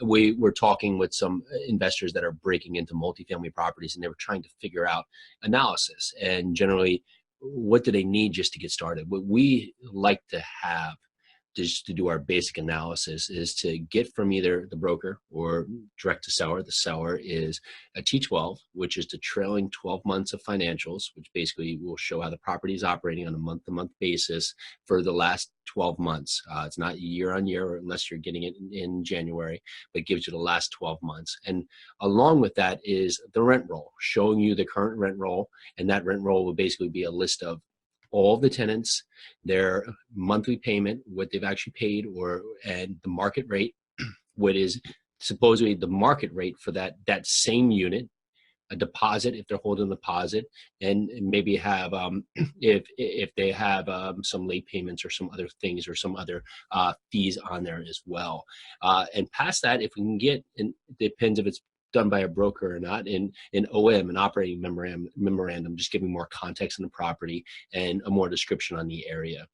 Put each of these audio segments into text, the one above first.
we were talking with some investors that are breaking into multifamily properties, and they were trying to figure out analysis and generally what do they need just to get started. What we like to have just to do our basic analysis is to get from either the broker or direct to seller. The seller is a T12, which is the trailing 12 months of financials, which basically will show how the property is operating on a month-to-month basis for the last 12 months. It's not year on year unless you're getting it in January, but it gives you the last 12 months. And along with that is the rent roll, showing you the current rent roll. And that rent roll will basically be a list of all the tenants, their monthly payment, what they've actually paid, and the market rate, what is supposedly the market rate for that same unit, a deposit if they're holding a deposit, and maybe have if they have some late payments or some other things or some other fees on there as well. And past that, if we can get, and it depends if it's done by a broker or not, in OM, an operating memorandum, just giving more context on the property and a more description on the area.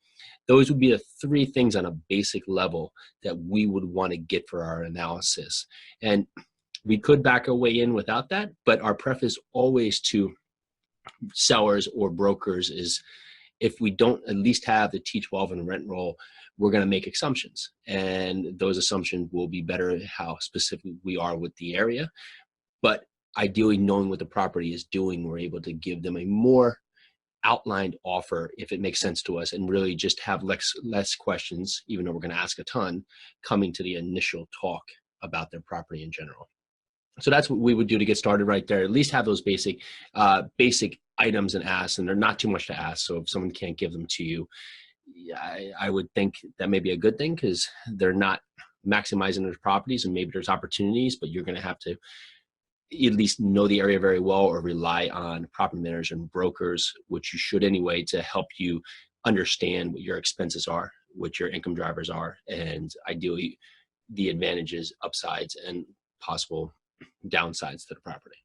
Those would be the three things on a basic level that we would want to get for our analysis. And we could back our way in without that, but our preface always to sellers or brokers is, if we don't at least have the T12 and rent roll, we're going to make assumptions, and those assumptions will be better how specific we are with the area. But ideally, knowing what the property is doing, we're able to give them a more outlined offer if it makes sense to us, and really just have less questions, even though we're going to ask a ton, coming to the initial talk about their property in general. So that's what we would do to get started right there. At least have those basic items and ask, and they're not too much to ask. So if someone can't give them to you, I would think that may be a good thing, because they're not maximizing their properties, and maybe there's opportunities, but you're going to have to at least know the area very well, or rely on property managers and brokers, which you should anyway, to help you understand what your expenses are, what your income drivers are, and ideally the advantages, upsides, and possible downsides to the property.